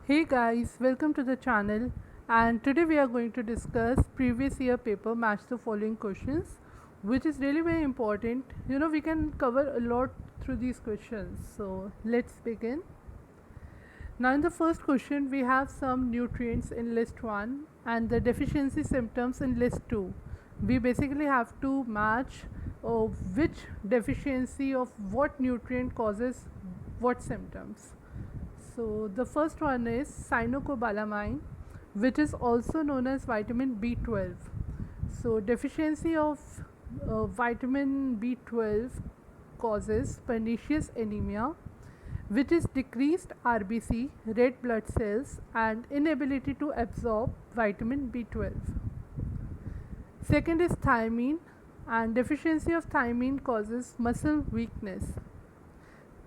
Hey guys, welcome to the channel, and today we are going to discuss previous year paper match the following questions, which is really very important. We can cover a lot through these questions. So let's begin. Now in the first question we have some nutrients in list 1 and the deficiency symptoms in list 2. We basically have to match which deficiency of what nutrient causes what symptoms. So the first one is cyanocobalamin, which is also known as vitamin B12. So deficiency of vitamin B12 causes pernicious anemia, which is decreased RBC, red blood cells, and inability to absorb vitamin B12. Second is thiamine, and deficiency of thiamine causes muscle weakness.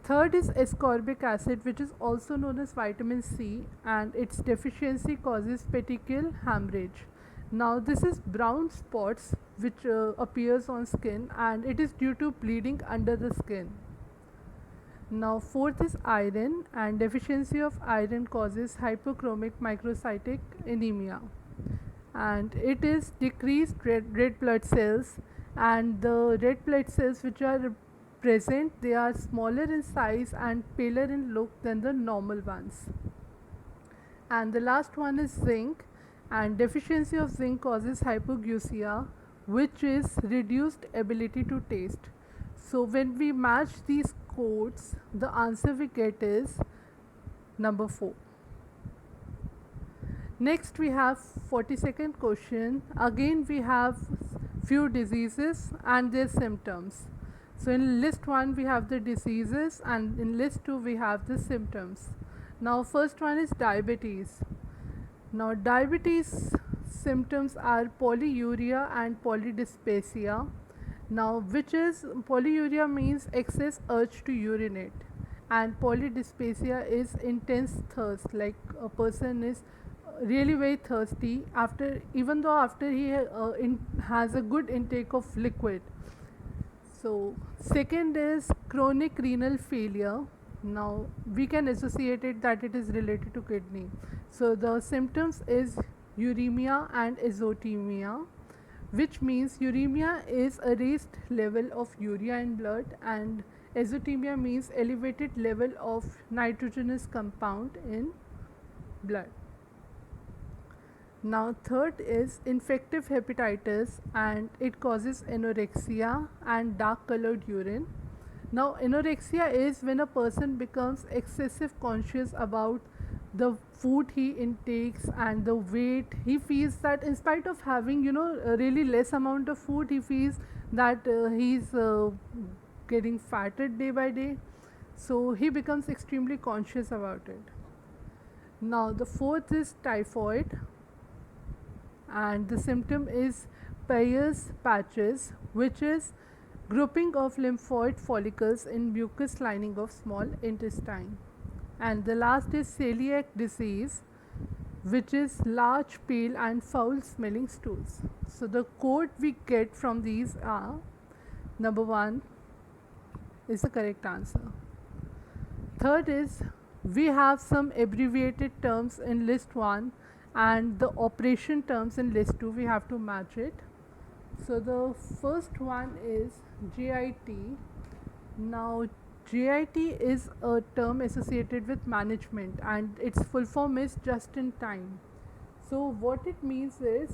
Third is ascorbic acid, which is also known as vitamin C, and its deficiency causes petechial hemorrhage. Now this is brown spots which appears on skin, and it is due to bleeding under the skin. Now fourth is iron, and deficiency of iron causes hypochromic microcytic anemia, and it is decreased red blood cells, and the red blood cells which are present, they are smaller in size and paler in look than the normal ones. And the last one is zinc, and deficiency of zinc causes hypogeusia, which is reduced ability to taste. So when we match these codes, the answer we get is number 4. Next we have 42nd question. Again we have few diseases and their symptoms. So in list 1 we have the diseases, and in list 2 we have the symptoms. Now first one is diabetes. Now diabetes symptoms are polyuria and polydyspasia. Now which is polyuria means excess urge to urinate, and polydyspasia is intense thirst, like a person is really very thirsty after he has a good intake of liquid. So second is chronic renal failure. Now we can associate it that it is related to kidney. So the symptoms is uremia and azotemia, which means uremia is a raised level of urea in blood, and azotemia means elevated level of nitrogenous compound in blood. Now third is infective hepatitis, and it causes anorexia and dark colored urine. Now anorexia is when a person becomes excessive conscious about the food he intakes and the weight. He feels that in spite of having a really less amount of food, he feels that he's getting fatter day by day. So he becomes extremely conscious about it. Now the fourth is typhoid, and the symptom is Peyer's patches, which is grouping of lymphoid follicles in mucous lining of small intestine. And the last is celiac disease, which is large, pale and foul smelling stools. So the code we get from these are number 1 is the correct answer. Third is we have some abbreviated terms in list 1, and the operation terms in list 2 we have to match it. So the first one is JIT. Now JIT is a term associated with management, and its full form is just in time. So what it means is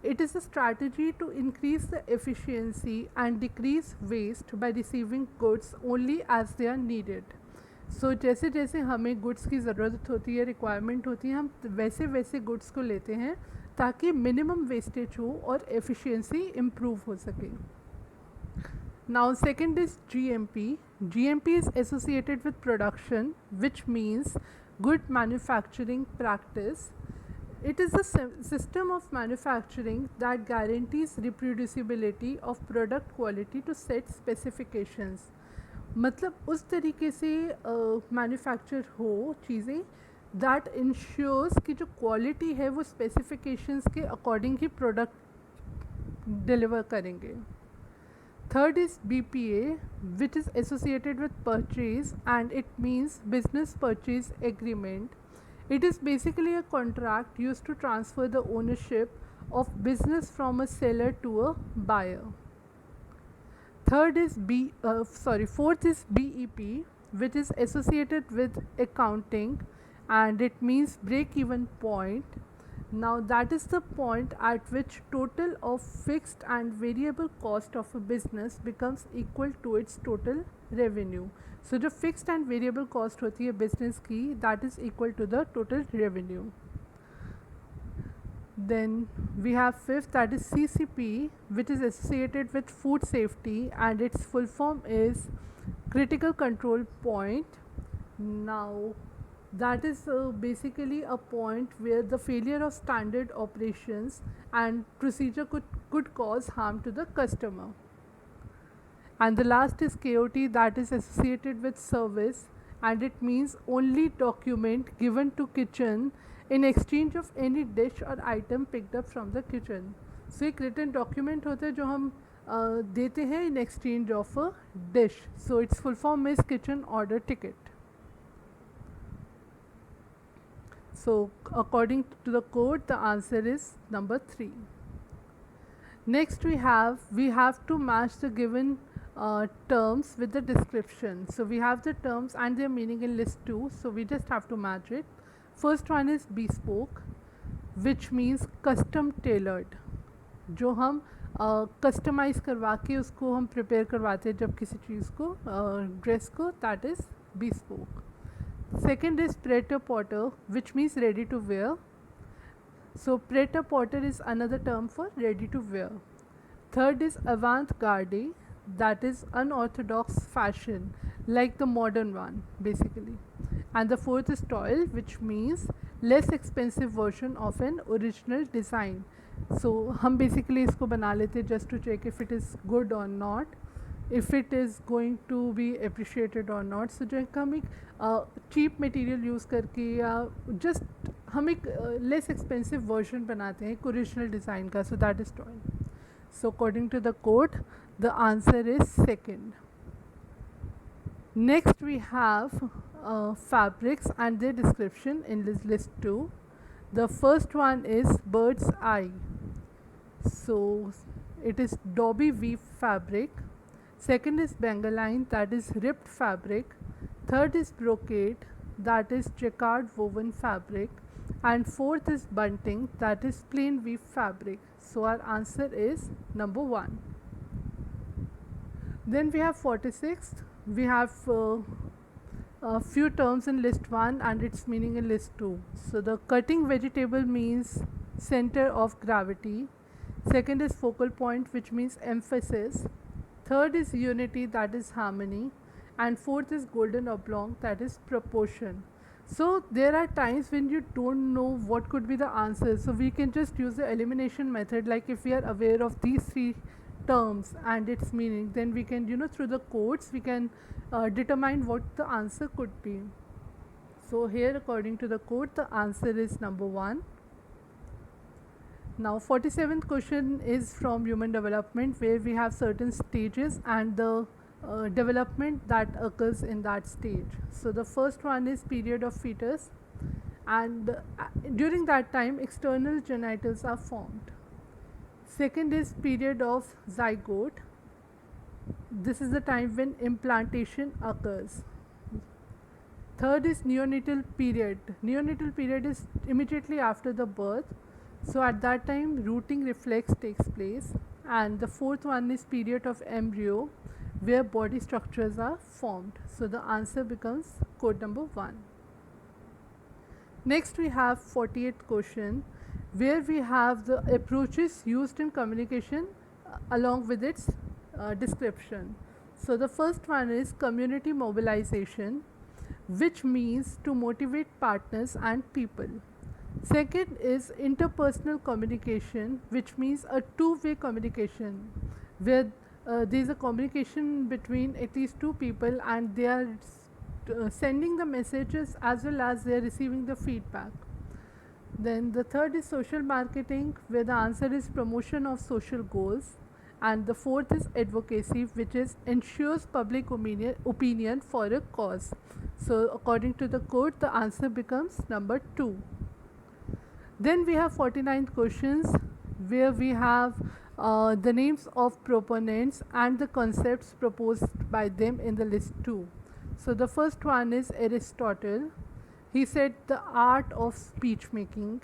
it is a strategy to increase the efficiency and decrease waste by receiving goods only as they are needed. सो जैसे जैसे हमें goods की ज़रूरत होती है, requirement होती है, हम वैसे वैसे गुड्स को लेते हैं ताकि मिनिमम वेस्टेज हो और एफिशिएंसी इम्प्रूव हो सके. Now second is GMP. GMP is associated with production, which means good manufacturing practice. It is a system of manufacturing that guarantees reproducibility of product quality to set specifications. मतलब उस तरीके से manufacture हो चीज़ें that ensures कि जो quality है वो स्पेसिफिकेशंस के अकॉर्डिंग ही प्रोडक्ट डिलीवर करेंगे. Third is BPA, which is associated with purchase, and it means business purchase agreement. It is basically a contract used to transfer the ownership of business from a seller to a buyer. Fourth is BEP, which is associated with accounting, and it means break even point. Now that is the point at which total of fixed and variable cost of a business becomes equal to its total revenue. So the fixed and variable cost होती है business की, that is equal to the total revenue. Then we have fifth, that is CCP, which is associated with food safety, and its full form is critical control point. Now that is basically a point where the failure of standard operations and procedure could cause harm to the customer. And the last is KOT, that is associated with service, and it means only document given to kitchen in exchange of any dish or item picked up from the kitchen. So एक written document होता है जो हम देते हैं in exchange of a dish. So its full form is kitchen order ticket. So according to the code, the answer is number 3. Next we have to match the given terms with the description. So we have the terms and their meaning in list 2, so we just have to match it. First one is bespoke, which means custom tailored, जो हम customise करवा के उसको हम prepare करवाते हैं जब किसी चीज़ को ड्रेस को, that is bespoke. Second is pret-a-porter, which means ready to wear. So pret-a-porter is another term for ready to wear. Third is avant-garde, that is unorthodox fashion, like the modern one basically. And the fourth is toil, which means less expensive version of an original design. So हम basically इसको बना लेते just to check if it is good or not, if it is going to be appreciated or not. So जो हम एक cheap material use करके या just हम एक less expensive version बनाते हैं एक original design का, so that is toil. So according to the code, the answer is second. Next we have fabrics and their description in this list 2. The first one is bird's eye. So it is Dobby weave fabric. Second is bengaline, that is ripped fabric. Third is brocade, that is jacquard woven fabric. And fourth is bunting, that is plain weave fabric. So our answer is number 1. Then we have 46th. We have a few terms in list 1 and its meaning in list 2. So the cutting vegetable means center of gravity. Second is focal point, which means emphasis. Third is unity, that is harmony. And fourth is golden oblong, that is proportion. So there are times when you don't know what could be the answer, so we can just use the elimination method. Like if we are aware of these 3 terms and its meaning, then we can, through the codes we can determine what the answer could be. So here according to the code, the answer is number 1. Now 47th question is from human development, where we have certain stages and the development that occurs in that stage. So the first one is period of fetus, and during that time external genitals are formed. Second is period of zygote. This is the time when implantation occurs. Third is neonatal period. Neonatal period is immediately after the birth, so at that time rooting reflex takes place. And the fourth one is period of embryo, where body structures are formed. So the answer becomes code number 1. Next we have 48th question, where we have the approaches used in communication along with its description. So the first one is community mobilization, which means to motivate partners and people. Second is interpersonal communication, which means a two-way communication, where there is a communication between at least 2 people and they are sending the messages as well as they are receiving the feedback. Then the third is social marketing, where the answer is promotion of social goals. and the fourth is advocacy, which is ensures public opinion for a cause. So according to the code, the answer becomes number 2. Then we have 49th questions, where we have the names of proponents and the concepts proposed by them in the list 2. So the first one is Aristotle. He said the art of speech making.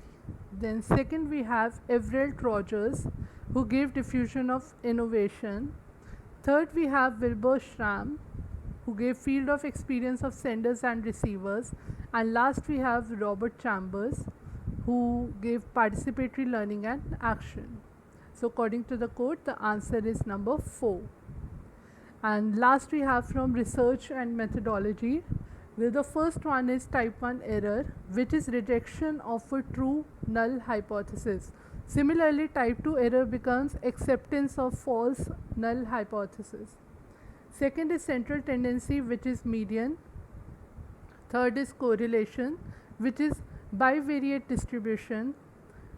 Then second we have Everett Rogers, who gave diffusion of innovation. Third we have Wilbur Schramm, who gave field of experience of senders and receivers. And last we have Robert Chambers, who gave participatory learning and action. So according to the code, the answer is number 4. And last we have from research and methodology, where the first one is type 1 error, which is rejection of a true null hypothesis. Similarly, type 2 error becomes acceptance of false null hypothesis. Second is central tendency, which is median. Third is correlation, which is bivariate distribution.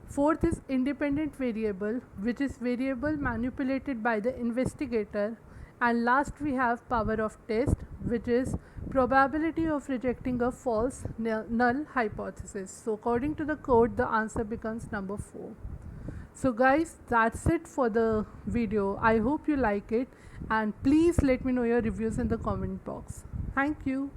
Fourth is independent variable, which is variable manipulated by the investigator. And last we have power of test, which is probability of rejecting a false null hypothesis. So according to the code, the answer becomes number 4. So guys, that's it for the video. I hope you like it, and please let me know your reviews in the comment box. Thank you.